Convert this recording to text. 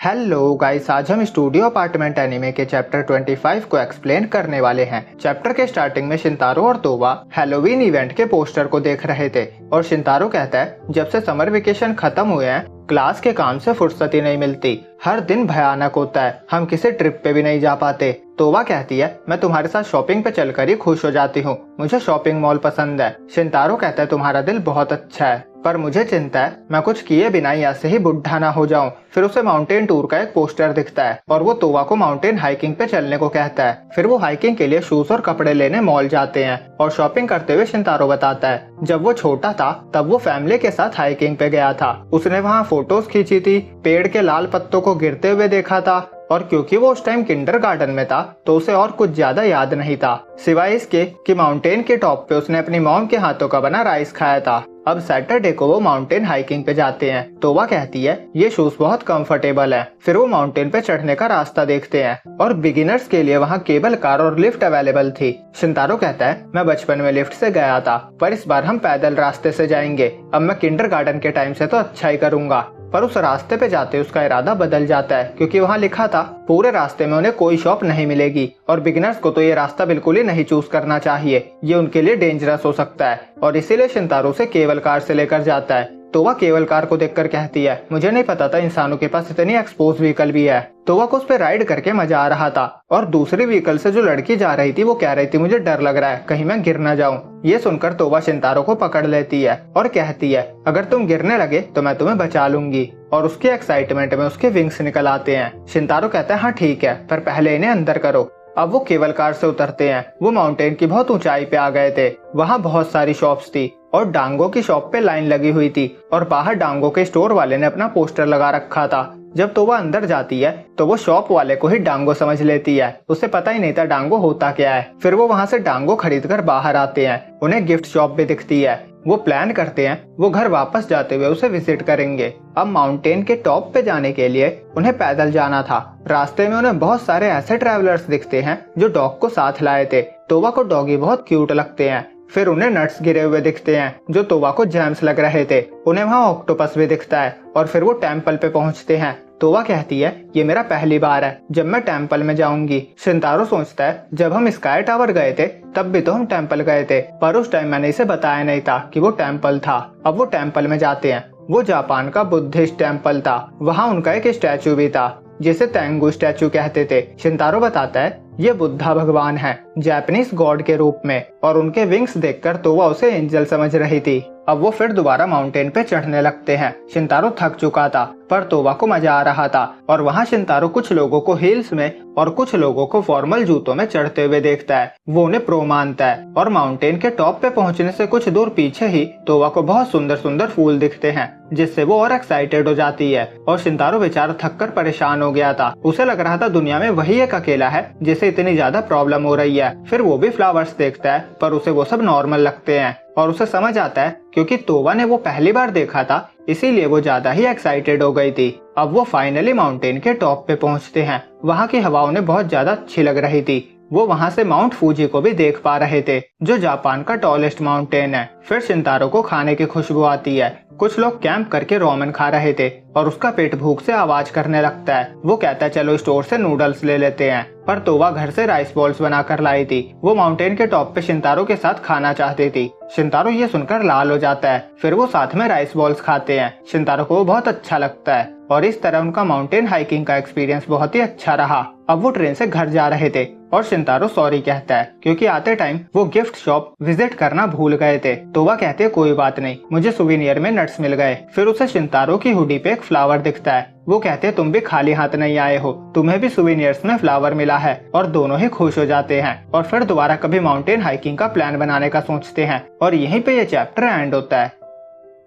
Hello guys, आज हम studio apartment anime के चैप्टर 25 को एक्सप्लेन करने वाले हैं। चैप्टर के स्टार्टिंग में शिंतारो और तोवा हैलोवीन इवेंट के पोस्टर को देख रहे थे और शिंतारो कहता है जब से समर वेकेशन खत्म हुए हैं क्लास के काम से फुर्सत ही नहीं मिलती, हर दिन भयानक होता है, हम किसी ट्रिप पे भी नहीं जा पाते। तोवा कहती है मैं तुम्हारे साथ शॉपिंग पे चलकर ही खुश हो जाती हूँ, मुझे शॉपिंग मॉल पसंद है। शिंतारो कहता है तुम्हारा दिल बहुत अच्छा है, पर मुझे चिंता है मैं कुछ किए बिना ही ऐसे ही बुढ़ा ना हो जाऊं। फिर उसे माउंटेन टूर का एक पोस्टर दिखता है और वो तोवा को माउंटेन हाइकिंग पे चलने को कहता है। फिर वो हाइकिंग के लिए शूज और कपड़े लेने मॉल जाते हैं और शॉपिंग करते हुए शिंतारो बताता है जब वो छोटा था तब वो फैमिली के साथ हाइकिंग पे गया था, उसने वहाँ फोटोज खींची थी, पेड़ के लाल पत्तों को गिरते हुए देखा था और क्योंकि वो उस टाइम किंडरगार्टन में था तो उसे और कुछ ज्यादा याद नहीं था सिवाय इसके कि माउंटेन के टॉप पे उसने अपनी मॉम के हाथों का बना राइस खाया था। अब सैटरडे को वो माउंटेन हाइकिंग पे जाते हैं। तोवा कहती है ये शूज बहुत कंफर्टेबल है। फिर वो माउंटेन पे चढ़ने का रास्ता देखते हैं और बिगिनर्स के लिए वहाँ केबल कार और लिफ्ट अवेलेबल थी। शिंतारो कहता है मैं बचपन में लिफ्ट से गया था पर इस बार हम पैदल रास्ते से जाएंगे, अब मैं किंडरगार्टन के टाइम से तो अच्छा ही करूंगा। पर उस रास्ते पे जाते उसका इरादा बदल जाता है क्योंकि वहाँ लिखा था पूरे रास्ते में उन्हें कोई शॉप नहीं मिलेगी और बिगिनर्स को तो ये रास्ता बिल्कुल ही नहीं चूज करना चाहिए, ये उनके लिए डेंजरस हो सकता है और इसीलिए शिंतारो से केबल कार से लेकर जाता है। तोवा केबल कार को देखकर कहती है मुझे नहीं पता था इंसानों के पास इतनी एक्सपोज व्हीकल भी है। तोवा को उस पर राइड करके मजा आ रहा था और दूसरी व्हीकल से जो लड़की जा रही थी वो कह रही थी मुझे डर लग रहा है कहीं मैं गिर ना जाऊं। ये सुनकर तोवा शिंतारो को पकड़ लेती है और कहती है अगर तुम गिरने लगे तो मैं तुम्हें बचा लूंगी और उसके एक्साइटमेंट में उसके विंग्स निकल आते हैं। शिंतारो कहता है हाँ ठीक है पर पहले इन्हें अंदर करो। अब वो केबल कार से उतरते हैं। वो माउंटेन की बहुत ऊंचाई पे आ गए थे, वहाँ बहुत सारी शॉप्स थी और डांगो की शॉप पे लाइन लगी हुई थी और बाहर डांगो के स्टोर वाले ने अपना पोस्टर लगा रखा था। जब तोवा अंदर जाती है तो वो शॉप वाले को ही डांगो समझ लेती है, उसे पता ही नहीं था डांगो होता क्या है। फिर वो वहाँ से डांगो खरीद कर बाहर आते हैं, उन्हें गिफ्ट शॉप भी दिखती है। वो प्लान करते हैं वो घर वापस जाते हुए उसे विजिट करेंगे। अब माउंटेन के टॉप पे जाने के लिए उन्हें पैदल जाना था। रास्ते में उन्हें बहुत सारे ऐसे ट्रैवलर्स दिखते हैं जो डॉग को साथ लाए थे। तोवा को डॉगी बहुत क्यूट लगते हैं। फिर उन्हें नट्स गिरे हुए दिखते हैं जो तोवा को जैम्स लग रहे थे। उन्हें वहाँ ऑक्टोपस भी दिखता है और फिर वो टेम्पल पे पहुँचते हैं। तोवा कहती है ये मेरा पहली बार है जब मैं टेम्पल में जाऊंगी। शिंतारो सोचता है जब हम स्काई टावर गए थे तब भी तो हम टेम्पल गए थे पर उस टाइम मैंने इसे बताया नहीं था कि वो टेम्पल था। अब वो टेम्पल में जाते हैं। वो जापान का बुद्धिस्ट टेम्पल था, वहाँ उनका एक स्टैचू भी था जिसे तेंगु स्टैचू कहते थे। शिंतारो बताता है ये बुद्धा भगवान है जापानीज गॉड के रूप में और उनके विंग्स देखकर तोवा उसे एंजल समझ रही थी। अब वो फिर दोबारा माउंटेन पे चढ़ने लगते हैं। शिंतारो थक चुका था पर तोवा को मजा आ रहा था और वहाँ शिंतारो कुछ लोगों को हील्स में और कुछ लोगों को फॉर्मल जूतों में चढ़ते हुए देखता है। वो उन्हें प्रो मानता है और माउंटेन के टॉप पे पहुँचने से कुछ दूर पीछे ही तोवा को बहुत सुंदर सुंदर फूल दिखते हैं जिससे वो और एक्साइटेड हो जाती है और शिंतारो बेचारा थक कर परेशान हो गया था। उसे लग रहा था दुनिया में वही एक अकेला है जिसे इतनी ज्यादा प्रॉब्लम हो रही है। फिर वो भी फ्लावर्स देखता है पर उसे वो सब नॉर्मल लगते हैं और उसे समझ आता है क्योंकि तोवा ने वो पहली बार देखा था इसीलिए वो ज्यादा ही एक्साइटेड हो गई थी। अब वो फाइनली माउंटेन के टॉप पे पहुंचते हैं। वहाँ की हवा उन्हें बहुत ज्यादा अच्छी लग रही थी। वो वहाँ से माउंट फूजी को भी देख पा रहे थे जो जापान का टॉलेस्ट माउंटेन है। फिर शिंतारो को खाने की खुशबू आती है। कुछ लोग कैंप करके रोमन खा रहे थे और उसका पेट भूख से आवाज करने लगता है। वो कहता है चलो स्टोर से नूडल्स ले लेते हैं पर तोवा घर से राइस बॉल्स बनाकर लाई थी। वो माउंटेन के टॉप पे शिंतारो के साथ खाना चाहती थी। शिंतारो ये सुनकर लाल हो जाता है। फिर वो साथ में राइस बॉल्स खाते हैं। शिंतारो को बहुत अच्छा लगता है और इस तरह उनका माउंटेन हाइकिंग का एक्सपीरियंस बहुत ही अच्छा रहा। अब वो ट्रेन से घर जा रहे थे और शिंतारो सॉरी कहता है क्योंकि आते टाइम वो गिफ्ट शॉप विजिट करना भूल गए थे। तोवा कहते कोई बात नहीं, मुझे सुवेनियर में नट्स मिल गए। फिर उसे शिंतारो की हुडी पे एक फ्लावर दिखता है। वो कहते तुम भी खाली हाथ नहीं आए हो, तुम्हें भी सुवेनियर्स में फ्लावर मिला है और दोनों ही खुश हो जाते हैं और फिर दोबारा कभी माउंटेन हाइकिंग का प्लान बनाने का सोचते हैं और यहीं पे ये चैप्टर एंड होता है।